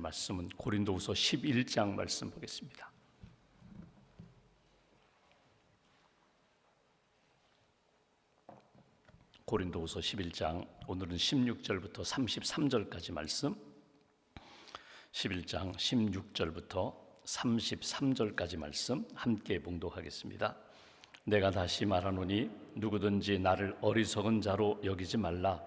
말씀은 고린도후서 11장 말씀 보겠습니다. 고린도후서 11장, 오늘은 16절부터 33절까지 말씀, 11장 16절부터 33절까지 말씀 함께 봉독하겠습니다. 내가 다시 말하노니 누구든지 나를 어리석은 자로 여기지 말라.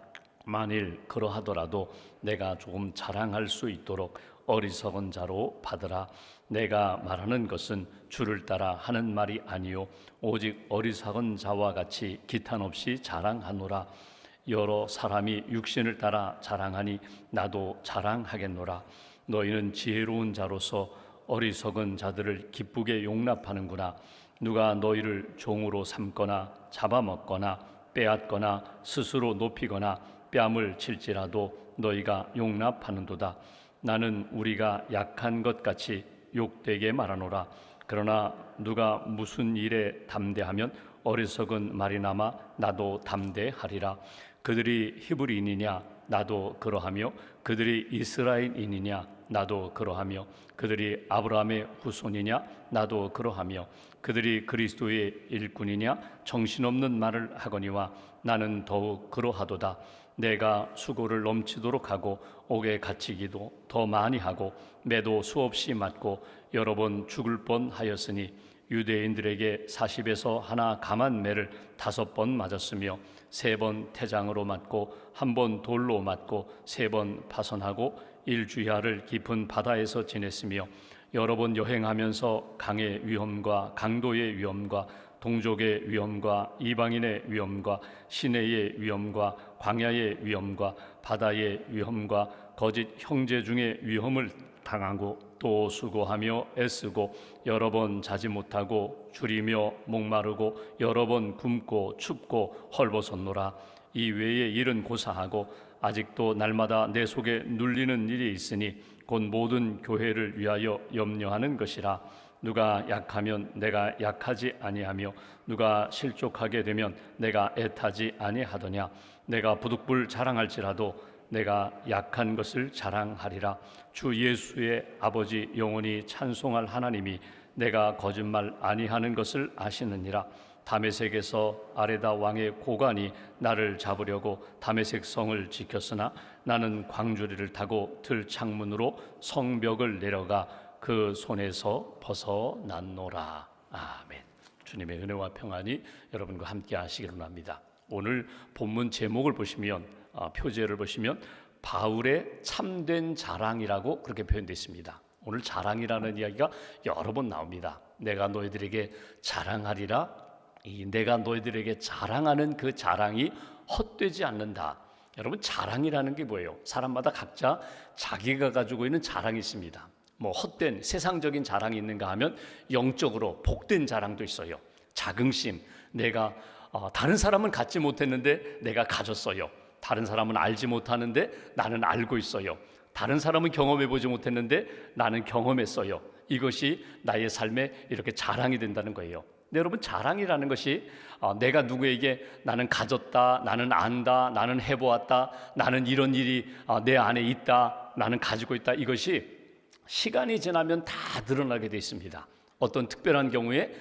만일 그러하더라도 내가 조금 자랑할 수 있도록 어리석은 자로 받으라. 내가 말하는 것은 주를 따라 하는 말이 아니요 오직 어리석은 자와 같이 기탄 없이 자랑하노라. 여러 사람이 육신을 따라 자랑하니 나도 자랑하겠노라. 너희는 지혜로운 자로서 어리석은 자들을 기쁘게 용납하는구나. 누가 너희를 종으로 삼거나 잡아먹거나 빼앗거나 스스로 높이거나 뺨을 칠지라도 너희가 용납하는도다. 나는 우리가 약한 것 같이 욕되게 말하노라. 그러나 누가 무슨 일에 담대하면 어리석은 말이나마 나도 담대하리라. 그들이 히브리인이냐 나도 그러하며 그들이 이스라엘인이냐 나도 그러하며 그들이 아브라함의 후손이냐 나도 그러하며 그들이 그리스도의 일꾼이냐 정신없는 말을 하거니와 나는 더욱 그러하도다. 내가 수고를 넘치도록 하고 옥에 갇히기도 더 많이 하고 매도 수없이 맞고 여러 번 죽을 뻔하였으니 유대인들에게 40에서 하나 감한 매를 5번 맞았으며 3번 태장으로 맞고 1번 돌로 맞고 3번 파선하고 일주야를 깊은 바다에서 지냈으며 여러 번 여행하면서 강의 위험과 강도의 위험과 동족의 위험과 이방인의 위험과 시내의 위험과 광야의 위험과 바다의 위험과 거짓 형제 중의 위험을 당하고 또 수고하며 애쓰고 여러 번 자지 못하고 줄이며 목마르고 여러 번 굶고 춥고 헐벗었노라. 이 외의 일은 고사하고 아직도 날마다 내 속에 눌리는 일이 있으니 곧 모든 교회를 위하여 염려하는 것이라. 누가 약하면 내가 약하지 아니하며 누가 실족하게 되면 내가 애타지 아니하더냐. 내가 부득불 자랑할지라도 내가 약한 것을 자랑하리라. 주 예수의 아버지 영원히 찬송할 하나님이 내가 거짓말 아니하는 것을 아시느니라. 다메섹에서 아레다 왕의 고관이 나를 잡으려고 다메섹 성을 지켰으나 나는 광주리를 타고 들 창문으로 성벽을 내려가 그 손에서 벗어났노라. 아멘. 주님의 은혜와 평안이 여러분과 함께 하시기를 원합니다. 오늘 본문 제목을 보시면 표제를 보시면 바울의 참된 자랑이라고 그렇게 표현되어 있습니다. 오늘 자랑이라는 이야기가 여러 번 나옵니다. 내가 너희들에게 자랑하리라. 내가 너희들에게 자랑하는 그 자랑이 헛되지 않는다. 여러분, 자랑이라는 게 뭐예요? 사람마다 각자 자기가 가지고 있는 자랑이 있습니다. 뭐 헛된 세상적인 자랑이 있는가 하면 영적으로 복된 자랑도 있어요. 자긍심, 내가 다른 사람은 갖지 못했는데 내가 가졌어요. 다른 사람은 알지 못하는데 나는 알고 있어요. 다른 사람은 경험해보지 못했는데 나는 경험했어요. 이것이 나의 삶에 이렇게 자랑이 된다는 거예요. 근데 여러분, 자랑이라는 것이 내가 누구에게 나는 가졌다, 나는 안다, 나는 해보았다, 나는 이런 일이 내 안에 있다, 나는 가지고 있다, 이것이 시간이 지나면 다 드러나게 돼 있습니다. 어떤 특별한 경우에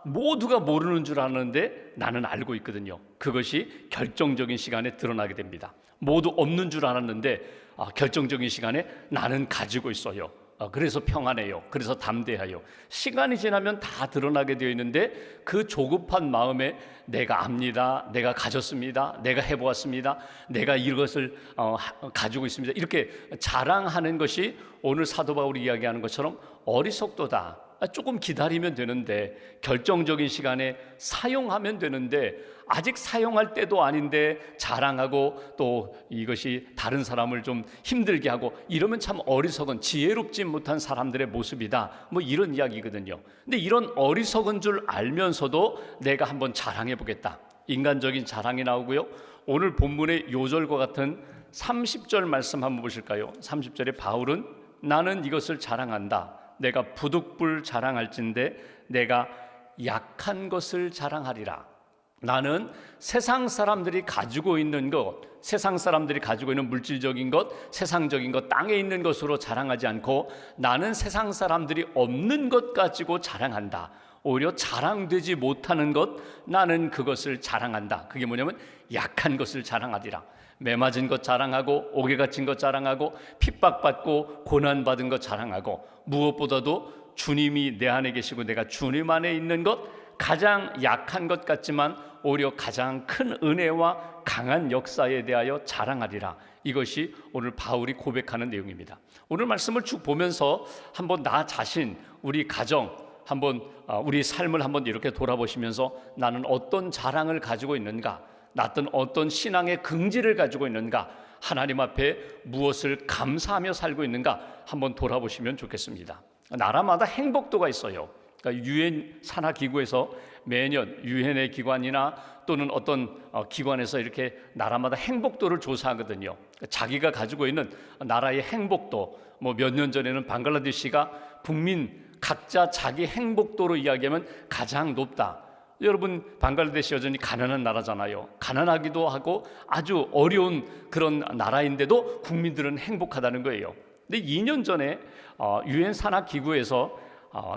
모두가 모르는 줄 아는데 나는 알고 있거든요. 그것이 결정적인 시간에 드러나게 됩니다. 모두 없는 줄 알았는데 결정적인 시간에 나는 가지고 있어요. 그래서 평안해요. 그래서 담대해요. 시간이 지나면 다 드러나게 되어 있는데 그 조급한 마음에 내가 압니다, 내가 가졌습니다, 내가 해보았습니다, 내가 이것을 가지고 있습니다, 이렇게 자랑하는 것이 오늘 사도 바울이 이야기하는 것처럼 어리석도다. 조금 기다리면 되는데, 결정적인 시간에 사용하면 되는데 아직 사용할 때도 아닌데 자랑하고 또 이것이 다른 사람을 좀 힘들게 하고 이러면 참 어리석은 지혜롭지 못한 사람들의 모습이다, 뭐 이런 이야기거든요. 근데 이런 어리석은 줄 알면서도 내가 한번 자랑해 보겠다, 인간적인 자랑이 나오고요. 오늘 본문의 요절과 같은 30절 말씀 한번 보실까요? 30절에 바울은 나는 이것을 자랑한다. 내가 부득불 자랑할진대 내가 약한 것을 자랑하리라. 나는 세상 사람들이 가지고 있는 것, 세상 사람들이 가지고 있는 물질적인 것, 세상적인 것, 땅에 있는 것으로 자랑하지 않고 나는 세상 사람들이 없는 것 가지고 자랑한다. 오히려 자랑되지 못하는 것, 나는 그것을 자랑한다. 그게 뭐냐면 약한 것을 자랑하리라. 매 맞은 것 자랑하고, 옥에 갇힌 것 자랑하고, 핍박받고 고난받은 것 자랑하고, 무엇보다도 주님이 내 안에 계시고 내가 주님 안에 있는 것, 가장 약한 것 같지만 오히려 가장 큰 은혜와 강한 역사에 대하여 자랑하리라. 이것이 오늘 바울이 고백하는 내용입니다. 오늘 말씀을 쭉 보면서 한번 나 자신, 우리 가정, 한번 우리 삶을 한번 이렇게 돌아보시면서 나는 어떤 자랑을 가지고 있는가, 나는 어떤 신앙의 긍지를 가지고 있는가, 하나님 앞에 무엇을 감사하며 살고 있는가 한번 돌아보시면 좋겠습니다. 나라마다 행복도가 있어요. 그러니까 유엔 산하기구에서 매년 유엔의 기관이나 또는 어떤 기관에서 이렇게 나라마다 행복도를 조사하거든요. 그러니까 자기가 가지고 있는 나라의 행복도, 뭐 몇 년 전에는 방글라데시가 국민 각자 자기 행복도로 이야기하면 가장 높다. 여러분, 방글라데시 여전히 가난한 나라잖아요. 가난하기도 하고 아주 어려운 그런 나라인데도 국민들은 행복하다는 거예요. 근데 2년 전에 유엔 산하기구에서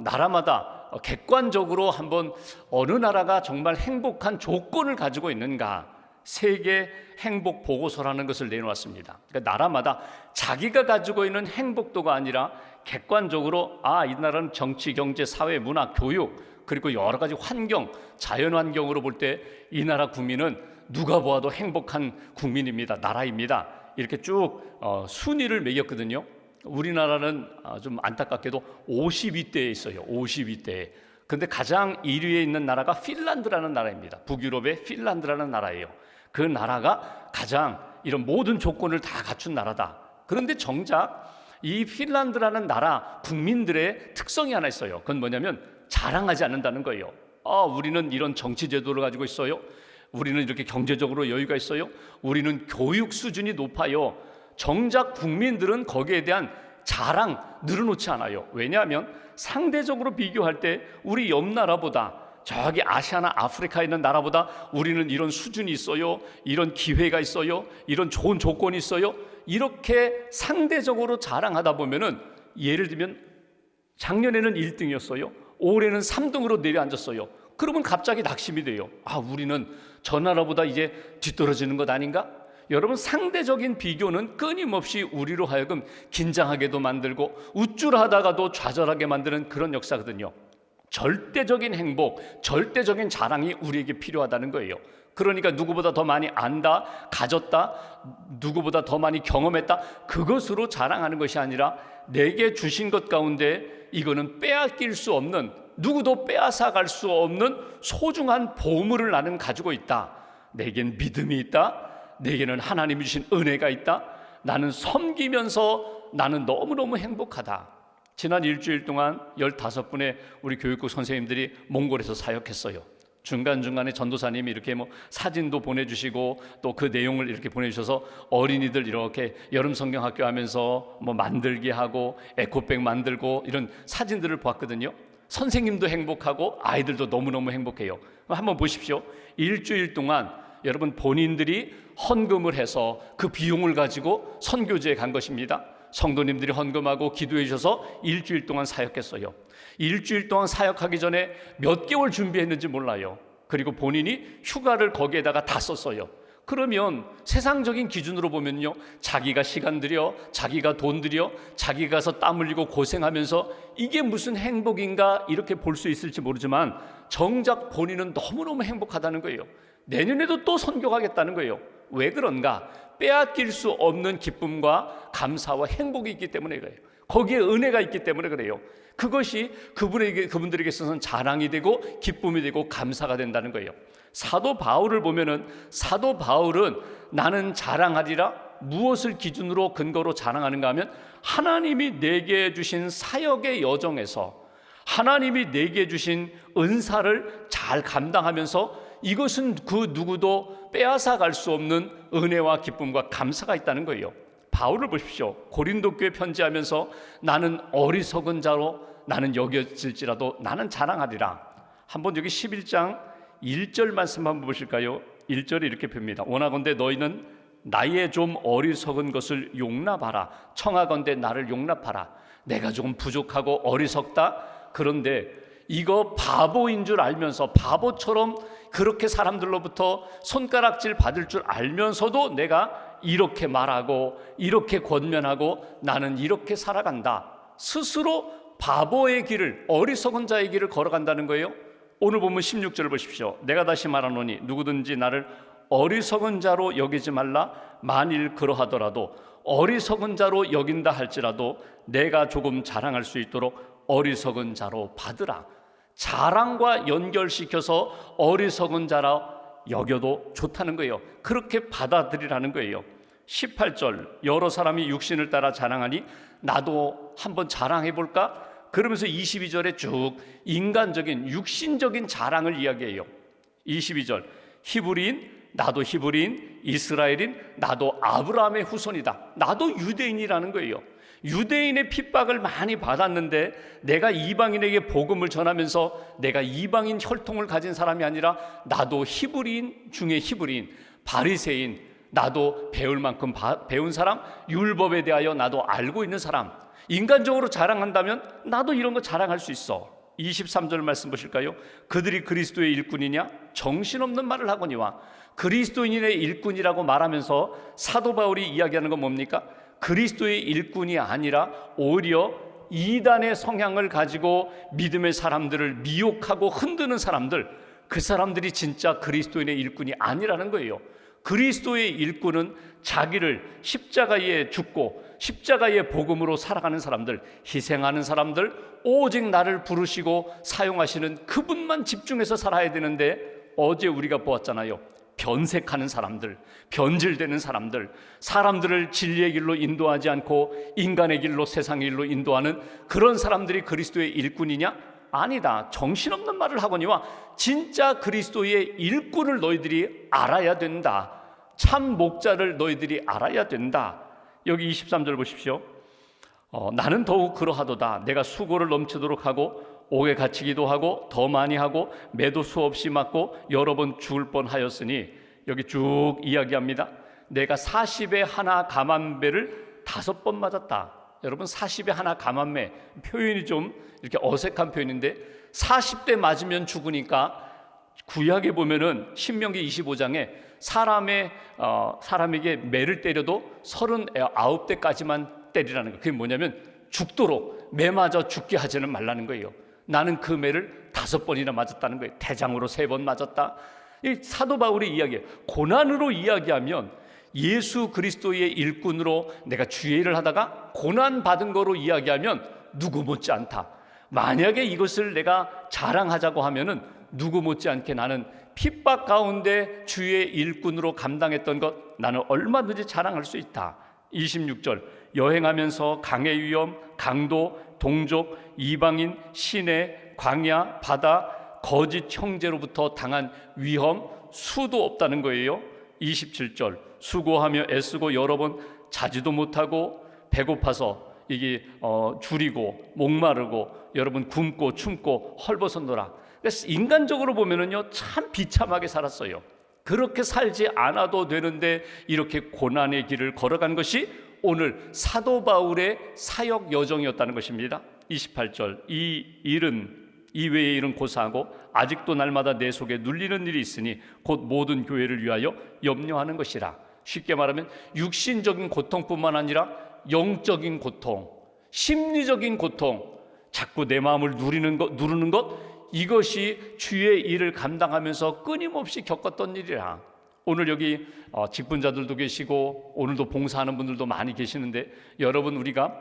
나라마다 객관적으로 한번 어느 나라가 정말 행복한 조건을 가지고 있는가, 세계 행복 보고서라는 것을 내놓았습니다. 그러니까 나라마다 자기가 가지고 있는 행복도가 아니라 객관적으로 이 나라는 정치, 경제, 사회, 문화, 교육, 그리고 여러 가지 환경, 자연 환경으로 볼 때 이 나라 국민은 누가 보아도 행복한 국민입니다, 나라입니다. 이렇게 쭉 순위를 매겼거든요. 우리나라는 좀 안타깝게도 52대에 있어요. 52대에. 근데 가장 1위에 있는 나라가 핀란드라는 나라입니다. 북유럽의 핀란드라는 나라예요. 그 나라가 가장 이런 모든 조건을 다 갖춘 나라다. 그런데 정작 이 핀란드라는 나라 국민들의 특성이 하나 있어요. 그건 뭐냐면 자랑하지 않는다는 거예요. 우리는 이런 정치 제도를 가지고 있어요. 우리는 이렇게 경제적으로 여유가 있어요. 우리는 교육 수준이 높아요. 정작 국민들은 거기에 대한 자랑 늘어놓지 않아요. 왜냐하면 상대적으로 비교할 때 우리 옆 나라보다, 저기 아시아나 아프리카에 있는 나라보다 우리는 이런 수준이 있어요, 이런 기회가 있어요, 이런 좋은 조건이 있어요, 이렇게 상대적으로 자랑하다 보면은, 예를 들면 작년에는 1등이었어요 올해는 3등으로 내려앉았어요. 그러면 갑자기 낙심이 돼요. 우리는 저 나라보다 이제 뒤떨어지는 것 아닌가? 여러분, 상대적인 비교는 끊임없이 우리로 하여금 긴장하게도 만들고 우쭐하다가도 좌절하게 만드는 그런 역사거든요. 절대적인 행복, 절대적인 자랑이 우리에게 필요하다는 거예요. 그러니까 누구보다 더 많이 안다, 가졌다, 누구보다 더 많이 경험했다, 그것으로 자랑하는 것이 아니라 내게 주신 것 가운데 이거는 빼앗길 수 없는, 누구도 빼앗아갈 수 없는 소중한 보물을 나는 가지고 있다. 내겐 믿음이 있다. 내게는 하나님이 주신 은혜가 있다. 나는 섬기면서 나는 너무너무 행복하다. 지난 일주일 동안 15분의 우리 교육국 선생님들이 몽골에서 사역했어요. 중간중간에 전도사님이 이렇게 사진도 보내주시고 또 그 내용을 이렇게 보내주셔서 어린이들 이렇게 여름 성경학교 하면서 만들기 하고 에코백 만들고 이런 사진들을 보았거든요. 선생님도 행복하고 아이들도 너무너무 행복해요. 한번 보십시오. 일주일 동안 여러분 본인들이 헌금을 해서 그 비용을 가지고 선교지에 간 것입니다. 성도님들이 헌금하고 기도해 주셔서 일주일 동안 사역했어요. 일주일 동안 사역하기 전에 몇 개월 준비했는지 몰라요. 그리고 본인이 휴가를 거기에다가 다 썼어요. 그러면 세상적인 기준으로 보면요, 자기가 시간 들여, 자기가 돈 들여, 자기가 가서 땀 흘리고 고생하면서 이게 무슨 행복인가 이렇게 볼 수 있을지 모르지만 정작 본인은 너무너무 행복하다는 거예요. 내년에도 또 선교 가겠다는 거예요. 왜 그런가? 빼앗길 수 없는 기쁨과 감사와 행복이 있기 때문에 그래요. 거기에 은혜가 있기 때문에 그래요. 그것이 그분들에게 있어서는 자랑이 되고 기쁨이 되고 감사가 된다는 거예요. 사도 바울을 보면은, 사도 바울은 나는 자랑하리라, 무엇을 기준으로 근거로 자랑하는가 하면 하나님이 내게 주신 사역의 여정에서 하나님이 내게 주신 은사를 잘 감당하면서 이것은 그 누구도 빼앗아 갈 수 없는 은혜와 기쁨과 감사가 있다는 거예요. 바울을 보십시오. 고린도 교회 편지하면서 나는 어리석은 자로 나는 여겨질지라도 나는 자랑하리라. 한번 여기 11장 1절 말씀 한번 보실까요? 1절이 이렇게 봅니다. 원하건대 너희는 나의 좀 어리석은 것을 용납하라. 청하건대 나를 용납하라. 내가 조금 부족하고 어리석다. 그런데 이거 바보인 줄 알면서, 바보처럼 그렇게 사람들로부터 손가락질 받을 줄 알면서도 내가 이렇게 말하고 이렇게 권면하고 나는 이렇게 살아간다. 스스로 바보의 길을, 어리석은 자의 길을 걸어간다는 거예요. 오늘 보면 16절 보십시오. 내가 다시 말하노니 누구든지 나를 어리석은 자로 여기지 말라. 만일 그러하더라도, 어리석은 자로 여긴다 할지라도 내가 조금 자랑할 수 있도록 어리석은 자로 받으라. 자랑과 연결시켜서 어리석은 자라 여겨도 좋다는 거예요. 그렇게 받아들이라는 거예요. 18절, 여러 사람이 육신을 따라 자랑하니 나도 한번 자랑해볼까? 그러면서 22절에 쭉 인간적인, 육신적인 자랑을 이야기해요. 22절, 히브리인 나도 히브리인, 이스라엘인 나도 아브라함의 후손이다. 나도 유대인이라는 거예요. 유대인의 핍박을 많이 받았는데 내가 이방인에게 복음을 전하면서 내가 이방인 혈통을 가진 사람이 아니라 나도 히브리인 중에 히브리인, 바리새인, 나도 배울 만큼 배운 사람, 율법에 대하여 나도 알고 있는 사람, 인간적으로 자랑한다면 나도 이런 거 자랑할 수 있어. 23절 말씀 보실까요? 그들이 그리스도의 일꾼이냐? 정신없는 말을 하거니와. 그리스도인의 일꾼이라고 말하면서 사도 바울이 이야기하는 건 뭡니까? 그리스도의 일꾼이 아니라 오히려 이단의 성향을 가지고 믿음의 사람들을 미혹하고 흔드는 사람들, 그 사람들이 진짜 그리스도인의 일꾼이 아니라는 거예요. 그리스도의 일꾼은 자기를 십자가에 죽고 십자가의 복음으로 살아가는 사람들, 희생하는 사람들, 오직 나를 부르시고 사용하시는 그분만 집중해서 살아야 되는데, 어제 우리가 보았잖아요. 변색하는 사람들, 변질되는 사람들, 사람들을 진리의 길로 인도하지 않고 인간의 길로, 세상의 길로 인도하는 그런 사람들이 그리스도의 일꾼이냐? 아니다. 정신없는 말을 하거니와 진짜 그리스도의 일꾼을 너희들이 알아야 된다. 참 목자를 너희들이 알아야 된다. 여기 23절 보십시오. 나는 더욱 그러하도다. 내가 수고를 넘치도록 하고 옥에 갇히기도 하고 더 많이 하고 매도 수없이 맞고 여러 번 죽을 뻔하였으니, 여기 쭉 이야기합니다. 내가 40에 하나 감암매를 5번 맞았다. 여러분, 40에 하나 감암매, 표현이 좀 이렇게 어색한 표현인데 40대 맞으면 죽으니까 구약에 보면은 신명기 25장에 사람에게 매를 때려도 39대까지만 때리라는 거예요. 그게 뭐냐면 죽도록 매 맞아 죽게 하지는 말라는 거예요. 나는 그 매를 5번이나 맞았다는 거예요. 대장으로 3번 맞았다. 이 사도 바울의 이야기예요. 고난으로 이야기하면 예수 그리스도의 일꾼으로 내가 주의 일을 하다가 고난 받은 거로 이야기하면 누구 못지않다. 만약에 이것을 내가 자랑하자고 하면은 누구 못지않게 나는 핍박 가운데 주의 일꾼으로 감당했던 것, 나는 얼마든지 자랑할 수 있다. 26절, 여행하면서 강의 위험, 강도, 동족, 이방인, 시내, 광야, 바다, 거짓 형제로부터 당한 위험 수도 없다는 거예요. 27절, 수고하며 애쓰고 여러 번 자지도 못하고 배고파서 이게 줄이고 목마르고 여러분 굶고 춤고 헐벗었노라. 그래서 인간적으로 보면은요, 참 비참하게 살았어요. 그렇게 살지 않아도 되는데 이렇게 고난의 길을 걸어간 것이 오늘 사도 바울의 사역 여정이었다는 것입니다. 28절, 이 외의 일은 고사하고 아직도 날마다 내 속에 눌리는 일이 있으니 곧 모든 교회를 위하여 염려하는 것이라. 쉽게 말하면 육신적인 고통뿐만 아니라 영적인 고통, 심리적인 고통, 자꾸 내 마음을 누르는 것, 이것이 주의 일을 감당하면서 끊임없이 겪었던 일이라. 오늘 여기 직분자들도 계시고 오늘도 봉사하는 분들도 많이 계시는데, 여러분, 우리가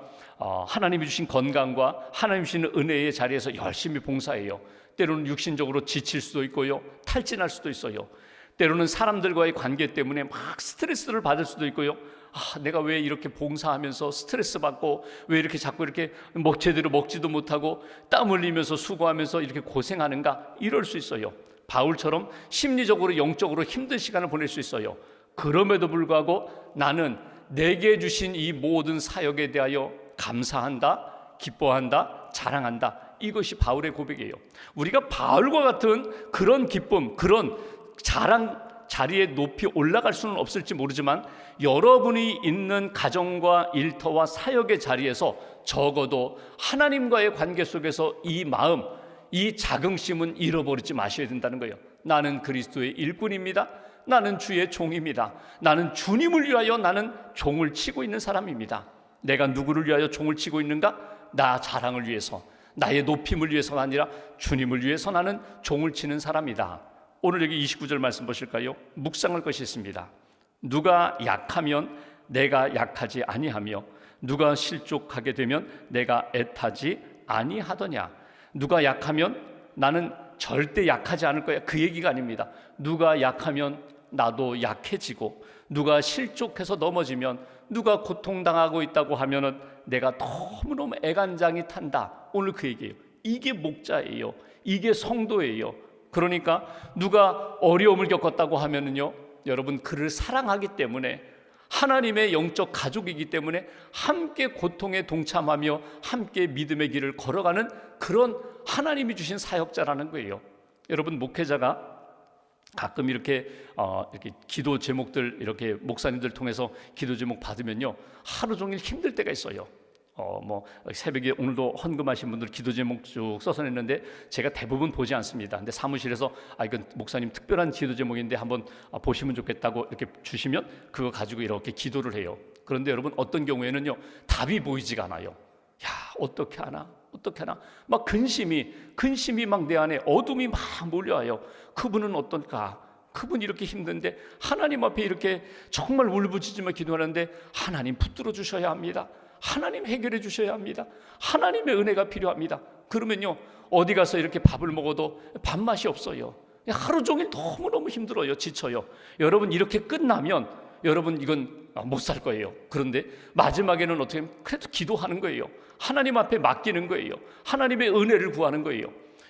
하나님이 주신 건강과 하나님이 주신 은혜의 자리에서 열심히 봉사해요. 때로는 육신적으로 지칠 수도 있고요, 탈진할 수도 있어요. 때로는 사람들과의 관계 때문에 막 스트레스를 받을 수도 있고요. 내가 왜 이렇게 봉사하면서 스트레스 받고 왜 이렇게 자꾸 이렇게 제대로 먹지도 못하고 땀 흘리면서 수고하면서 이렇게 고생하는가, 이럴 수 있어요. 바울처럼 심리적으로 영적으로 힘든 시간을 보낼 수 있어요. 그럼에도 불구하고 나는 내게 주신 이 모든 사역에 대하여 감사한다, 기뻐한다, 자랑한다. 이것이 바울의 고백이에요. 우리가 바울과 같은 그런 기쁨, 그런 자랑 자리에 높이 올라갈 수는 없을지 모르지만 여러분이 있는 가정과 일터와 사역의 자리에서 적어도 하나님과의 관계 속에서 이 마음, 이 자긍심은 잃어버리지 마셔야 된다는 거예요. 나는 그리스도의 일꾼입니다. 나는 주의 종입니다. 나는 주님을 위하여 나는 종을 치고 있는 사람입니다. 내가 누구를 위하여 종을 치고 있는가? 나 자랑을 위해서, 나의 높임을 위해서가 아니라 주님을 위해서 나는 종을 치는 사람이다. 오늘 여기 29절 말씀 보실까요? 묵상할 것이 있습니다. 누가 약하면 내가 약하지 아니하며 누가 실족하게 되면 내가 애타지 아니하더냐. 누가 약하면 나는 절대 약하지 않을 거야, 그 얘기가 아닙니다. 누가 약하면 나도 약해지고, 누가 실족해서 넘어지면, 누가 고통당하고 있다고 하면은 내가 너무너무 애간장이 탄다. 오늘 그 얘기예요. 이게 목자예요. 이게 성도예요. 그러니까 누가 어려움을 겪었다고 하면은요, 여러분 그를 사랑하기 때문에, 하나님의 영적 가족이기 때문에 함께 고통에 동참하며 함께 믿음의 길을 걸어가는 그런 하나님이 주신 사역자라는 거예요. 여러분, 목회자가 가끔 이렇게 기도 제목들, 이렇게 목사님들 통해서 기도 제목 받으면요, 하루 종일 힘들 때가 있어요. 새벽에 오늘도 헌금하신 분들 기도 제목 쭉 써서 냈는데 제가 대부분 보지 않습니다. 근데 사무실에서 이건 목사님 특별한 기도 제목인데 한번 보시면 좋겠다고 이렇게 주시면 그거 가지고 이렇게 기도를 해요. 그런데 여러분, 어떤 경우에는요, 답이 보이지가 않아요. 야, 어떻게 하나 막 근심이 막 내 안에 어둠이 막 몰려와요. 그분은 어떨까? 그분 이렇게 힘든데 하나님 앞에 이렇게 정말 울부짖으며 기도하는데 하나님 붙들어 주셔야 합니다. 하나님 해결해 주셔야 합니다. 하나님의 은혜가 필요합니다. 그러면요, 어디 가서 이렇게 밥을 먹어도 밥맛이 없어요. 하루 종일 너무너무 힘들어요. 지쳐요. 여러분, 이렇게 끝나면 여러분 이건 못 살 거예요. 그런데 마지막에는 어떻게 하면 그래도 기도하는 거예요. 하나님 앞에 맡기는 거예요. 하나님의 은혜를 구하는 거예요.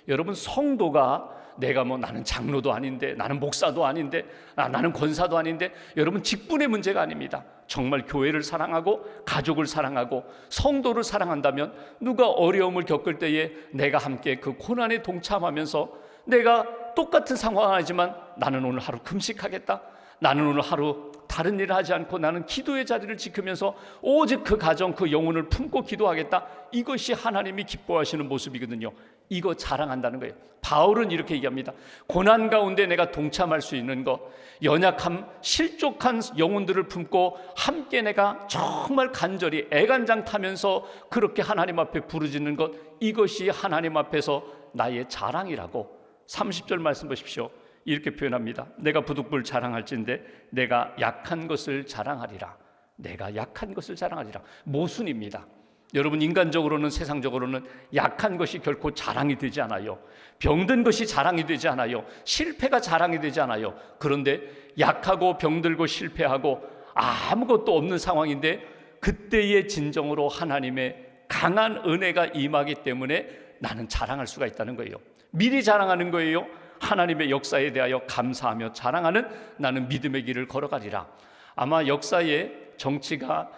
여러분, 성도가 내가 나는 장로도 아닌데, 나는 목사도 아닌데, 나는 권사도 아닌데, 여러분 직분의 문제가 아닙니다. 정말 교회를 사랑하고 가족을 사랑하고 성도를 사랑한다면 누가 어려움을 겪을 때에 내가 함께 그 고난에 동참하면서, 내가 똑같은 상황이지만 나는 오늘 하루 금식하겠다, 나는 오늘 하루 다른 일을 하지 않고 나는 기도의 자리를 지키면서 오직 그 가정, 그 영혼을 품고 기도하겠다, 이것이 하나님이 기뻐하시는 모습이거든요. 이거 자랑한다는 거예요. 바울은 이렇게 얘기합니다. 고난 가운데 내가 동참할 수 있는 것, 연약함, 실족한 영혼들을 품고 함께 내가 정말 간절히 애간장 타면서 그렇게 하나님 앞에 부르짖는 것, 이것이 하나님 앞에서 나의 자랑이라고. 30절 말씀 보십시오. 이렇게 표현합니다. 내가 부득불 자랑할진대 내가 약한 것을 자랑하리라. 내가 약한 것을 자랑하리라. 모순입니다. 여러분, 인간적으로는, 세상적으로는 약한 것이 결코 자랑이 되지 않아요. 병든 것이 자랑이 되지 않아요. 실패가 자랑이 되지 않아요. 그런데 약하고 병들고 실패하고 아무것도 없는 상황인데 그때의 진정으로 하나님의 강한 은혜가 임하기 때문에 나는 자랑할 수가 있다는 거예요. 미리 자랑하는 거예요. 하나님의 역사에 대하여 감사하며 자랑하는 나는 믿음의 길을 걸어가리라. 아마 역사의 정치가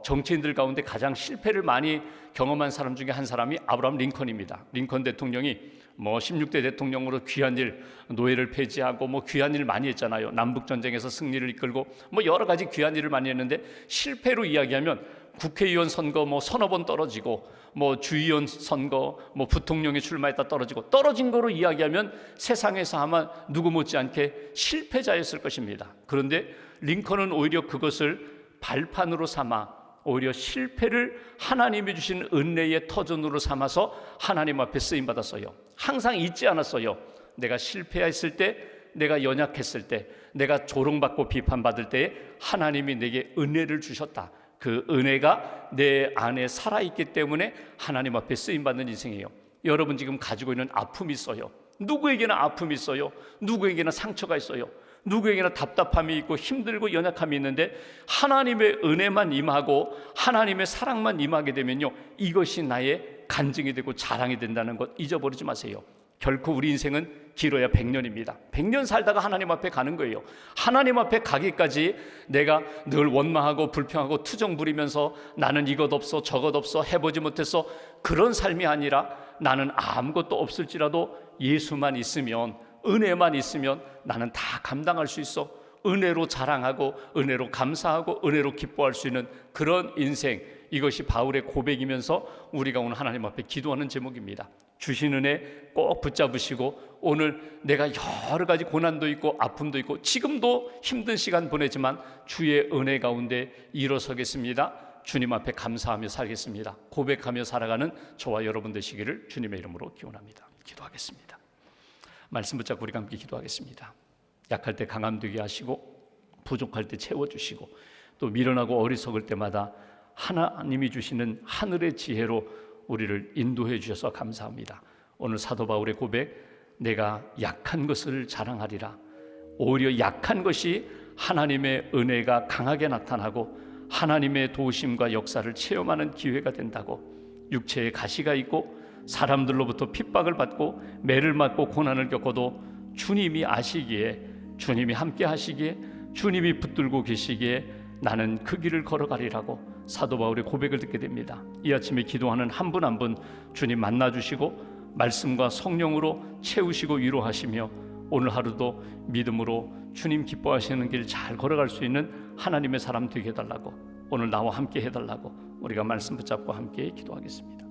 정치인들 가운데 가장 실패를 많이 경험한 사람 중에 한 사람이 아브라함 링컨입니다. 링컨 대통령이 16대 대통령으로 귀한 일, 노예를 폐지하고 귀한 일 많이 했잖아요. 남북 전쟁에서 승리를 이끌고 여러 가지 귀한 일을 많이 했는데, 실패로 이야기하면 국회의원 선거 서너 번 떨어지고, 주의원 선거 부통령에 출마했다 떨어지고, 떨어진 거로 이야기하면 세상에서 아마 누구 못지않게 실패자였을 것입니다. 그런데 링컨은 오히려 그것을 발판으로 삼아 오히려 실패를 하나님이 주신 은혜의 터전으로 삼아서 하나님 앞에 쓰임받았어요. 항상 잊지 않았어요. 내가 실패했을 때, 내가 연약했을 때, 내가 조롱받고 비판받을 때에 하나님이 내게 은혜를 주셨다. 그 은혜가 내 안에 살아있기 때문에 하나님 앞에 쓰임받는 인생이에요. 여러분 지금 가지고 있는 아픔이 있어요. 누구에게나 아픔이 있어요. 누구에게나 상처가 있어요. 누구에게나 답답함이 있고 힘들고 연약함이 있는데, 하나님의 은혜만 임하고 하나님의 사랑만 임하게 되면요, 이것이 나의 간증이 되고 자랑이 된다는 것 잊어버리지 마세요. 결코 우리 인생은 길어야 100년입니다. 100년 살다가 하나님 앞에 가는 거예요. 하나님 앞에 가기까지 내가 늘 원망하고 불평하고 투정 부리면서 나는 이것 없어 저것 없어 해보지 못해서 그런 삶이 아니라, 나는 아무것도 없을지라도 예수만 있으면, 은혜만 있으면 나는 다 감당할 수 있어. 은혜로 자랑하고 은혜로 감사하고 은혜로 기뻐할 수 있는 그런 인생, 이것이 바울의 고백이면서 우리가 오늘 하나님 앞에 기도하는 제목입니다. 주신 은혜 꼭 붙잡으시고, 오늘 내가 여러 가지 고난도 있고 아픔도 있고 지금도 힘든 시간 보내지만 주의 은혜 가운데 일어서겠습니다. 주님 앞에 감사하며 살겠습니다. 고백하며 살아가는 저와 여러분 되시기를 주님의 이름으로 기원합니다. 기도하겠습니다. 말씀 붙잡고 우리가 함께 기도하겠습니다. 약할 때 강함 되게 하시고, 부족할 때 채워주시고, 또 미련하고 어리석을 때마다 하나님이 주시는 하늘의 지혜로 우리를 인도해 주셔서 감사합니다. 오늘 사도 바울의 고백, 내가 약한 것을 자랑하리라. 오히려 약한 것이 하나님의 은혜가 강하게 나타나고 하나님의 도우심과 역사를 체험하는 기회가 된다고, 육체에 가시가 있고 사람들로부터 핍박을 받고 매를 맞고 고난을 겪어도 주님이 아시기에, 주님이 함께 하시기에, 주님이 붙들고 계시기에 나는 그 길을 걸어가리라고 사도 바울의 고백을 듣게 됩니다. 이 아침에 기도하는 한 분 한 분 주님 만나주시고 말씀과 성령으로 채우시고 위로하시며, 오늘 하루도 믿음으로 주님 기뻐하시는 길 잘 걸어갈 수 있는 하나님의 사람 되게 해달라고, 오늘 나와 함께 해달라고 우리가 말씀 붙잡고 함께 기도하겠습니다.